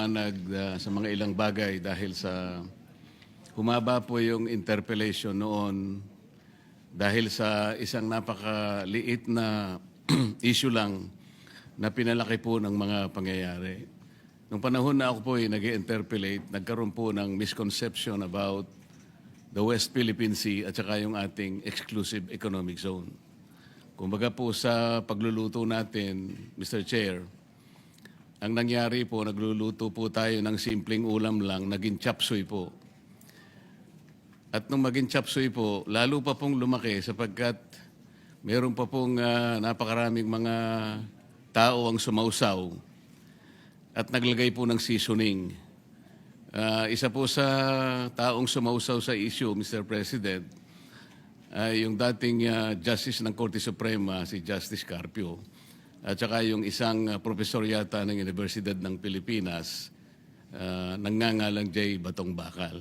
paliwanag sa mga ilang bagay dahil sa humaba po yung interpellation noon dahil sa isang napakaliit na issue lang na pinalaki po ng mga pangyayari. Nung panahon na ako po ay nag-interpellate, nagkaroon po ng misconception about the West Philippine Sea at saka yung ating exclusive economic zone. Kumbaga po sa pagluluto natin, Mr. Chair, ang nangyari po, nagluluto po tayo ng simpleng ulam lang, naging chapsuy po. At nung maging chapsuy po, lalo pa pong lumaki sapagkat meron pa pong napakaraming mga tao ang sumausaw at naglagay po ng seasoning. Isa po sa taong sumausaw sa issue, Mr. President, ay yung dating Justice ng Korte Suprema, si Justice Carpio, at saka yung isang profesor yata ng Universidad ng Pilipinas, nangangalang J. Batong Bakal.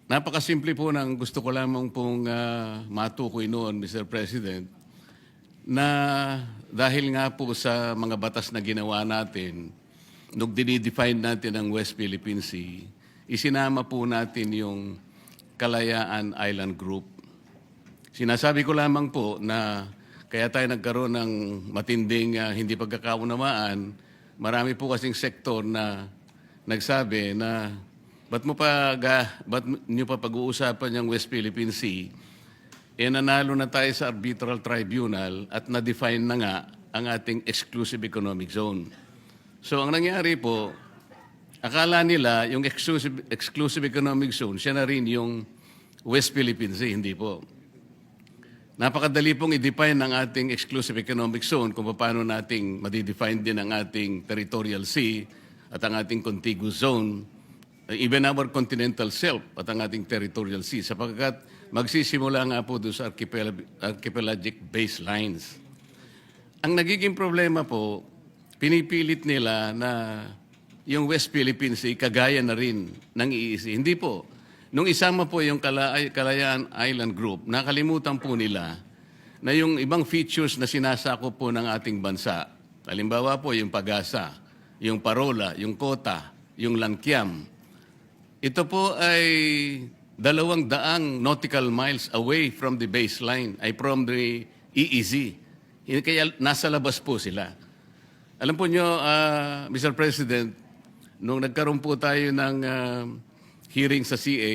Napakasimple po ng gusto ko lamang pong matukoy noon, Mr. President, na dahil nga po sa mga batas na ginawa natin, nung dinidefine natin ang West Philippine Sea, isinama po natin yung Kalayaan Island Group. Sinasabi ko lamang po na kaya tayo nagkaroon ng matinding hindi pagkakaunawaan, marami po kasing sektor na nagsabi na ba't nyo pa pag-uusapan yung West Philippine Sea? Nanalo na tayo sa arbitral tribunal at na-define na nga ang ating exclusive economic zone. So ang nangyari po, akala nila yung exclusive economic zone, siya na rin yung West Philippine Sea, hindi po. Napakadali pong i-define ang ating exclusive economic zone kung paano nating madi-define din ang ating territorial sea at ang ating contiguous zone, even our continental shelf at ang ating territorial sea, sapagkat magsisimula nga po doon sa archipelagic baselines. Ang nagiging problema po, pinipilit nila na yung West Philippine Sea kagaya na rin ng EEZ. Hindi po. Nung isama po yung Kalayaan Island Group, nakalimutan po nila na yung ibang features na sinasakop po ng ating bansa, halimbawa po yung Pag-asa, yung Parola, yung Kota, yung Lankiam, ito po ay 200 nautical miles away from the baseline, ay from the EEZ. Kaya nasa labas po sila. Alam po nyo, Mr. President, nung nagkaroon po tayo ng hearing sa CA,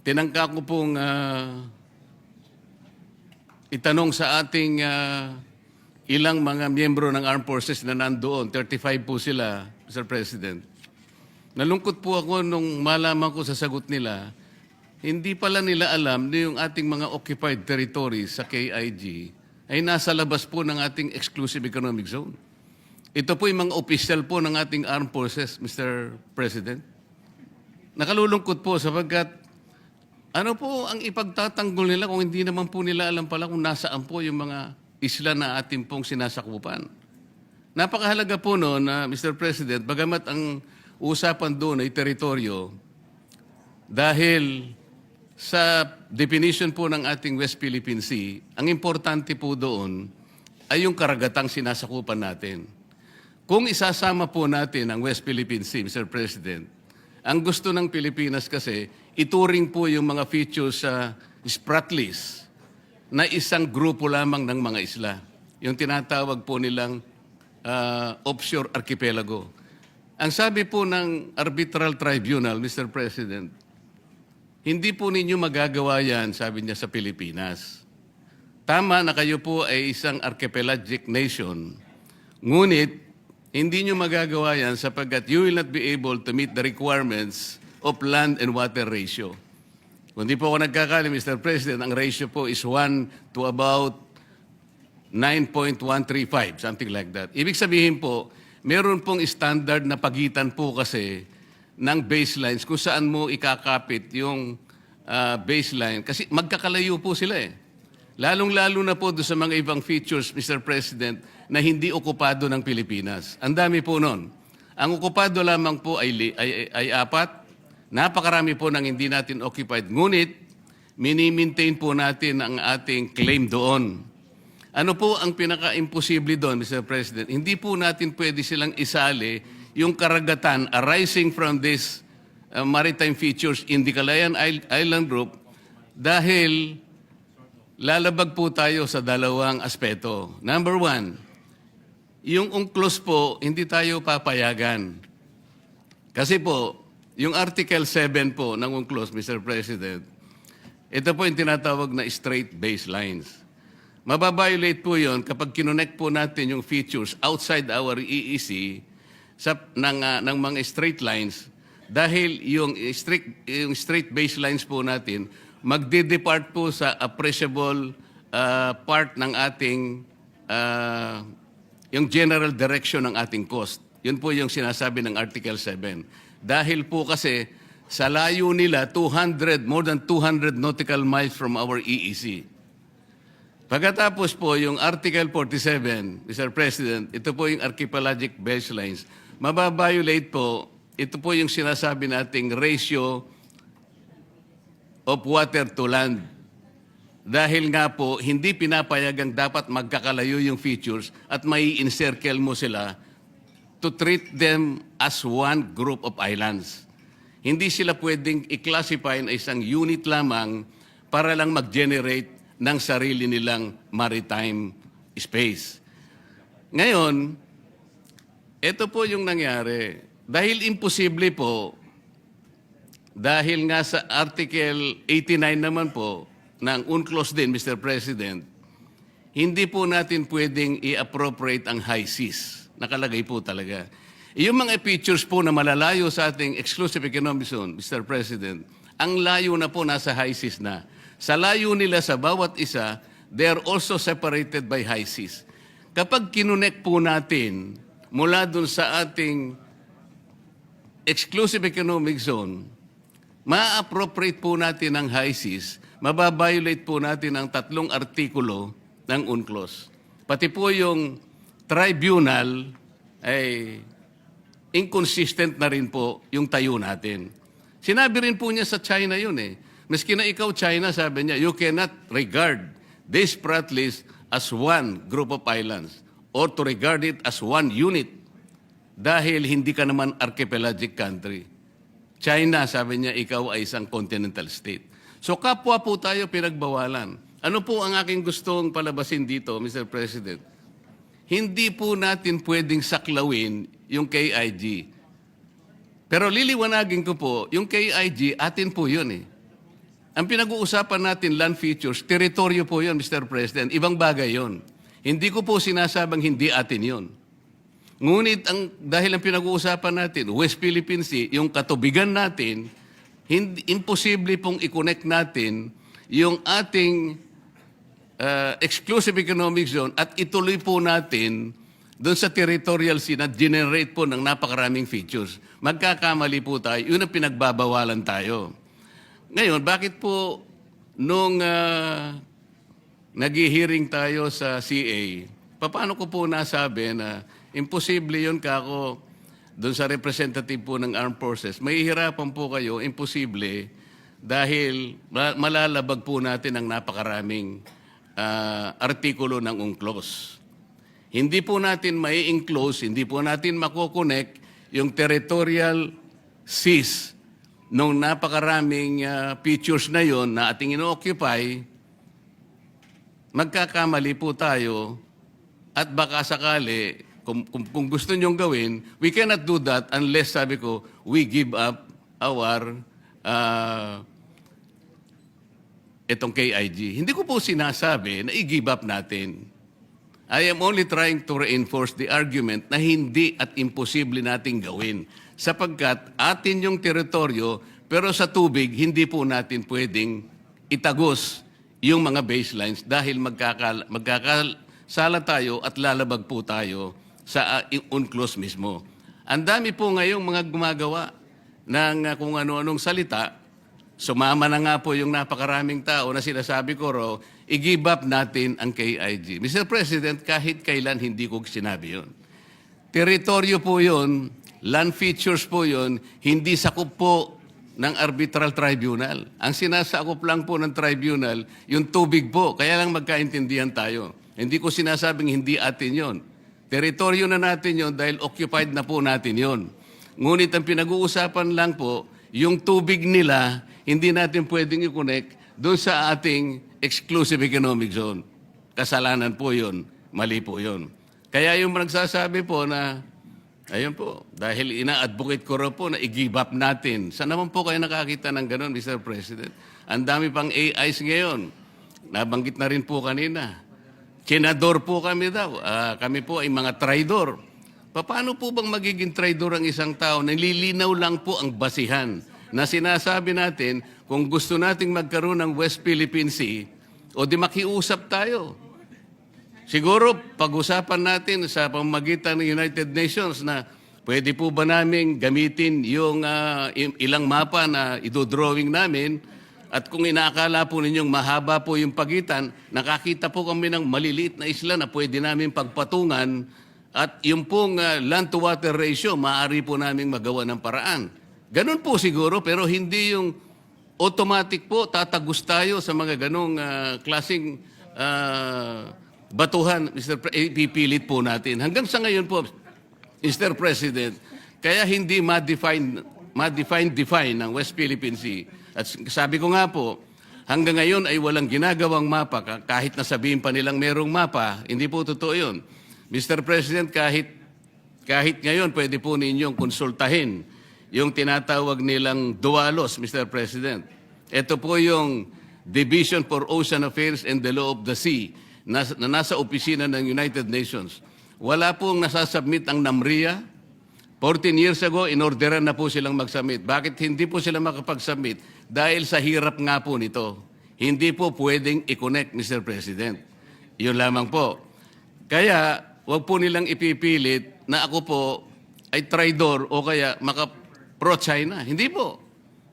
tinangka ko pong itanong sa ating ilang mga miyembro ng armed forces na nandoon, 35 po sila, Mr. President. Nalungkot po ako nung malaman ko sa sagot nila, hindi pala nila alam na yung ating mga occupied territories sa KIG ay nasa labas po ng ating exclusive economic zone. Ito po yung mga official po ng ating armed forces, Mr. President. Nakalulungkot po sapagkat ano po ang ipagtatanggol nila kung hindi naman po nila alam pala kung nasaan po yung mga isla na ating pong sinasakupan. Napakahalaga po noon na Mr. President, bagamat ang usapan doon ay teritoryo, dahil sa definition po ng ating West Philippine Sea, ang importante po doon ay yung karagatang sinasakupan natin. Kung isasama po natin ang West Philippine Sea, Mr. President, ang gusto ng Pilipinas kasi, ituring po yung mga features sa Spratlys na isang grupo lamang ng mga isla. Yung tinatawag po nilang offshore archipelago. Ang sabi po ng arbitral tribunal, Mr. President, hindi po ninyo magagawa yan, sabi niya, sa Pilipinas. Tama na kayo po ay isang archipelagic nation, ngunit hindi nyo magagawa yan sapagkat you will not be able to meet the requirements of land and water ratio. Kung di po ako nagkakali, Mr. President, ang ratio po is 1 to about 9.135, something like that. Ibig sabihin po, meron pong standard na pagitan po kasi ng baselines kung saan mo ikakapit yung baseline. Kasi magkakalayo po sila eh. Lalong-lalo na po doon sa mga ibang features, Mr. President, na hindi okupado ng Pilipinas. Ang dami po noon. Ang okupado lamang po ay 4. Napakarami po ng hindi natin occupied. Ngunit, mini-maintain po natin ang ating claim doon. Ano po ang pinaka-imposible doon, Mr. President? Hindi po natin pwede silang isali yung karagatan arising from this maritime features in the Calayan Island Group dahil lalabag po tayo sa dalawang aspeto. Number one, yung UNCLOS po, hindi tayo papayagan. Kasi po, yung Article 7 po ng UNCLOS, Mr. President, ito po yung tinatawag na straight baselines. Mababiolate po yun kapag kinonect po natin yung features outside our EEC ng mga straight lines dahil yung straight baselines po natin magde-depart po sa appreciable part ng ating yung general direction ng ating cost. Yun po yung sinasabi ng Article 7. Dahil po kasi sa layo nila, more than 200 nautical miles from our EEC. Pagkatapos po, yung Article 47, Mr. President, ito po yung archipelagic baselines. Mababiolate po, ito po yung sinasabi nating ratio of water to land. Dahil nga po, hindi pinapayagang dapat magkakalayo yung features at may encircle mo sila to treat them as one group of islands. Hindi sila pwedeng i-classify na isang unit lamang para lang mag-generate ng sarili nilang maritime space. Ngayon, ito po yung nangyari. Dahil imposible po, dahil nga sa Article 89 naman po ng UNCLOS din, Mr. President, hindi po natin pwedeng i-appropriate ang high seas. Nakalagay po talaga. Yung mga features po na malalayo sa ating exclusive economic zone, Mr. President, ang layo na po nasa high seas na. Sa layo nila sa bawat isa, they are also separated by high seas. Kapag kinonect po natin mula dun sa ating exclusive economic zone, ma-appropriate po natin ang high seas, mababiolate po natin ang 3 artikulo ng UNCLOS. Pati po yung tribunal ay inconsistent na rin po yung tayo natin. Sinabi rin po niya sa China yun eh. Maski na ikaw, China, sabi niya, you cannot regard this Pratt list as one group of islands or to regard it as one unit dahil hindi ka naman archipelagic country. China, sabi niya, ikaw ay isang continental state. So kapwa po tayo pinagbawalan. Ano po ang aking gustong palabasin dito, Mr. President? Hindi po natin pwedeng saklawin yung KIG. Pero liliwanagin ko po, yung KIG, atin po yun eh. Ang pinag-uusapan natin, land features, teritoryo po yun, Mr. President. Ibang bagay yun. Hindi ko po sinasabang hindi atin yun. Ngunit dahil ang pinag-uusapan natin, West Philippine Sea, yung katubigan natin, imposible pong i-connect natin yung ating exclusive economic zone at ituloy po natin doon sa territorial sea na generate po ng napakaraming features. Magkakamali po tayo. Yun ang pinagbabawalan tayo. Ngayon, bakit po nung nag-hearing tayo sa CA, paano ko po nasabi na imposible yun kako doon sa representative po ng Armed Forces. Mahihirapan po kayo, imposible, dahil malalabag po natin ang napakaraming artikulo ng UNCLOS. Hindi po natin mai-enclose, hindi po natin makokonek yung territorial seas nung napakaraming features na yon na ating ino-occupy, magkakamali po tayo at baka sakali, kung gusto nyong gawin, we cannot do that unless, sabi ko, we give up our itong KIG. Hindi ko po sinasabi na i-give up natin. I am only trying to reinforce the argument na hindi at imposible nating gawin. Sapagkat atin yung teritoryo, pero sa tubig, hindi po natin pwedeng itagos yung mga baselines dahil magkakasala tayo at lalabag po tayo sa UNCLOS mismo. Ang dami po ngayong mga gumagawa ng kung ano-anong salita. Sumama na nga po yung napakaraming tao na sinasabi ko raw, i-give up natin ang KIG. Mr. President, kahit kailan hindi ko sinabi yun. Teritoryo po yun, land features po yun, hindi sakop po ng arbitral tribunal. Ang sinasakop lang po ng tribunal, yung tubig po. Kaya lang magkaintindihan tayo. Hindi ko sinasabing hindi atin yun. Teritoryo na natin yon dahil occupied na po natin yon. Ngunit ang pinag-uusapan lang po, yung tubig nila, hindi natin pwedeng i-connect doon sa ating exclusive economic zone. Kasalanan po yun. Mali po yun. Kaya yung nagsasabi po na, ayun po, dahil ina-advocate ko rin po na i-give up natin. Saan naman po kayo nakakita ng ganun, Mr. President? Ang dami pang AIs ngayon. Nabanggit na rin po kanina. Senador po kami daw. Kami po ay mga traidor. Paano po bang magiging traidor ang isang tao? Nililinaw lang po ang basihan na sinasabi natin kung gusto nating magkaroon ng West Philippine Sea o di makiusap tayo. Siguro pag-usapan natin sa pamamagitan ng United Nations na pwede po ba namin gamitin yung ilang mapa na idodrawing namin. At kung inaakala po ninyong mahaba po yung pagitan, nakakita po kami ng maliliit na isla na pwede namin pagpatungan at yung pong land-to-water ratio, maaari po namin magawa ng paraan. Ganun po siguro, pero hindi yung automatic po, tatagos tayo sa mga ganong klaseng batuhan, ipipilit po natin. Hanggang sa ngayon po, Mr. President, kaya hindi ma-define ng West Philippine Sea. At sabi ko nga po, hanggang ngayon ay walang ginagawang mapa, kahit nasabihin pa nilang merong mapa, hindi po totoo yun. Mr. President, kahit ngayon pwede po ninyong konsultahin yung tinatawag nilang DUALOS, Mr. President. Ito po yung Division for Ocean Affairs and the Law of the Sea na nasa opisina ng United Nations. Wala pong nasasubmit ang NAMRIA. 14 years ago, inorderan na po silang mag-submit. Bakit hindi po sila makapag-submit? Dahil sa hirap nga po nito. Hindi po pwedeng i-connect, Mr. President. Yun lamang po. Kaya, wag po nilang ipipilit na ako po ay traidor o kaya pro-China. Hindi po.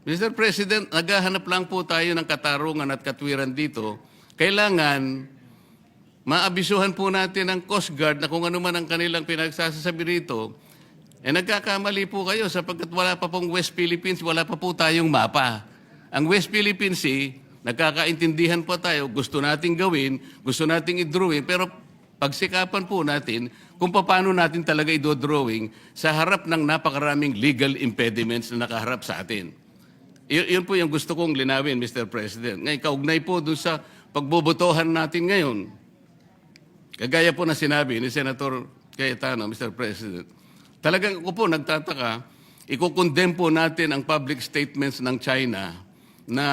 Mr. President, naghahanap lang po tayo ng katarungan at katwiran dito. Kailangan maabisuhan po natin ang Coast Guard na kung ano man ang kanilang pinagsasabi rito, nagkakamali po kayo sapagkat wala pa pong West Philippines, wala pa po tayong mapa. Ang West Philippine Sea, nagkakaintindihan pa tayo, gusto nating gawin, gusto nating i-drawing, pero pagsikapan po natin kung paano natin talaga i-drawing sa harap ng napakaraming legal impediments na nakaharap sa atin. Yun po yung gusto kong linawin, Mr. President. Ngayon, kaugnay po doon sa pagbobotohan natin ngayon. Kagaya po na sinabi ni Senator Cayetano, Mr. President, talagang ako po nagtataka, ikukondem po natin ang public statements ng China na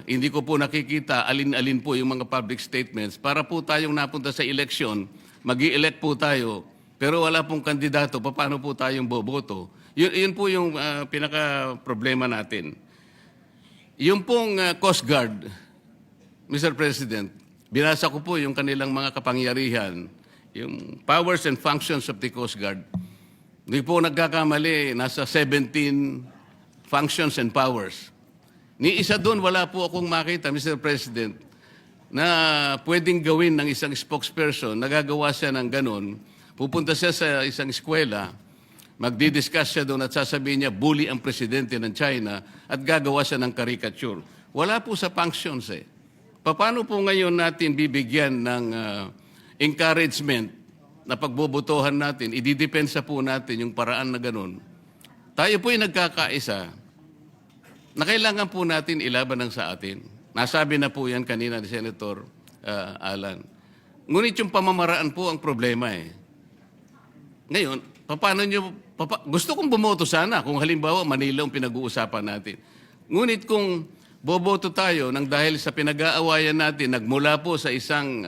hindi ko po nakikita alin-alin po yung mga public statements para po tayong napunta sa eleksyon, mag-i-elect po tayo, pero wala pong kandidato, paano po tayong boboto? Yun po yung pinaka-problema natin. Yung pong Coast Guard, Mr. President, binasa ko po yung kanilang mga kapangyarihan, yung powers and functions of the Coast Guard. Hindi po nagkakamali, nasa 17 functions and powers. Ni isa doon, wala po akong makita, Mr. President, na pwedeng gawin ng isang spokesperson, nagagawa siya ng ganun, pupunta siya sa isang eskwela, magdi-discuss siya doon at sasabihin niya, bully ang presidente ng China at gagawa siya ng caricature. Wala po sa functions eh. Paano po ngayon natin bibigyan ng encouragement na pagbobotohan natin, ididepensa po natin yung paraan na ganun. Tayo po ay nagkakaisa na kailangan po natin ilaban ng sa atin. Nasabi na po yan kanina ni Senator Alan. Ngunit yung pamamaraan po ang problema eh. Ngayon, gusto kong bumoto sana kung halimbawa Manila ang pinag-uusapan natin. Ngunit kung boboto tayo nang dahil sa pinag-aawayan natin, nagmula po sa isang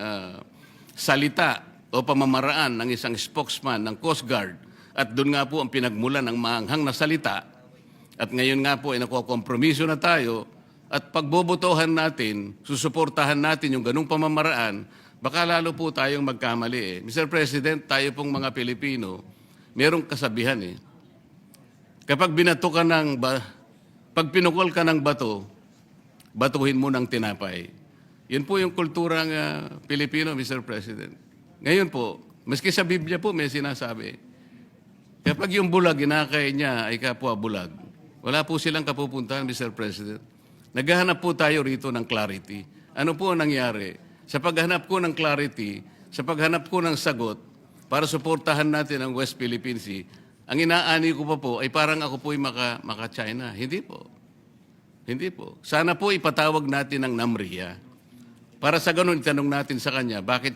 salita o pamamaraan ng isang spokesman ng Coast Guard at doon nga po ang pinagmula ng maanghang na salita at ngayon nga po ay nakukompromiso na tayo at pagbobotohan natin, susuportahan natin yung ganung pamamaraan, baka lalo po tayong magkamali eh. Mr. President, tayo pong mga Pilipino, merong kasabihan eh. Kapag binato ka pag pinukol ka ng bato, batuhin mo ng tinapay. Yun po yung kulturang Pilipino, Mr. President. Ngayon po, maski sa Biblia po may sinasabi, kapag yung bulag, inakay niya ay kapwa bulag, wala po silang kapupuntahan, Mr. President. Naghahanap po tayo rito ng clarity. Ano po ang nangyari? Sa paghanap ko ng clarity, sa paghanap ko ng sagot, para suportahan natin ang West Philippine Sea, ang inaani ko pa po ay parang ako po'y maka-China. Hindi po. Hindi po. Sana po ipatawag natin ang NAMRIA. Para sa ganun, itanong natin sa kanya, bakit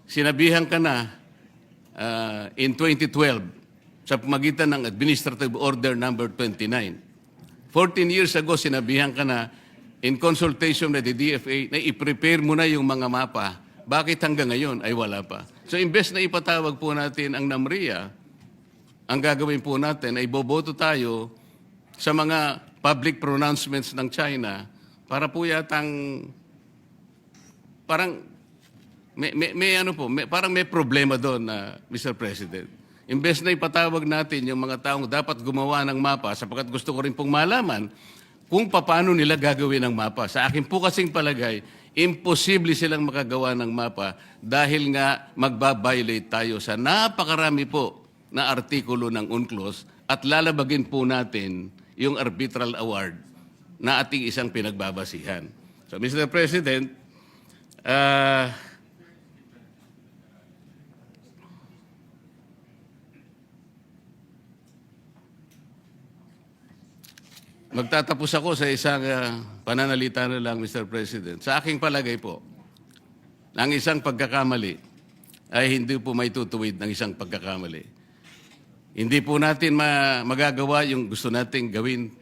sinabihan ka na in 2012 sa pamagitan ng Administrative Order Number 29. 14 years ago, sinabihan ka na in consultation with the DFA na i-prepare mo na yung mga mapa. Bakit hanggang ngayon ay wala pa? So imbes na ipatawag po natin ang NAMRIA, ang gagawin po natin ay boboto tayo sa mga public pronouncements ng China para po yatang parang parang may problema doon na Mr. President. Imbes na ipatawag natin yung mga taong dapat gumawa ng mapa sapagkat gusto ko rin pong malaman kung paano nila gagawin ang mapa. Sa akin po kasing palagay, imposible silang makagawa ng mapa dahil nga magbabiolate tayo sa napakarami po na artikulo ng UNCLOS at lalabagin po natin yung arbitral award na ating isang pinagbabasihan. So, Mr. President, magtatapos ako sa isang pananalita na lang, Mr. President. Sa aking palagay po, ang isang pagkakamali ay hindi po may tutuwid ng isang pagkakamali. Hindi po natin magagawa yung gusto nating gawin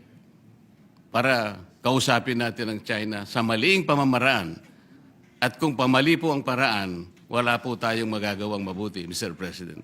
para kausapin natin ang China sa maling pamamaraan. At kung pamali po ang paraan, wala po tayong magagawang mabuti, Mr. President.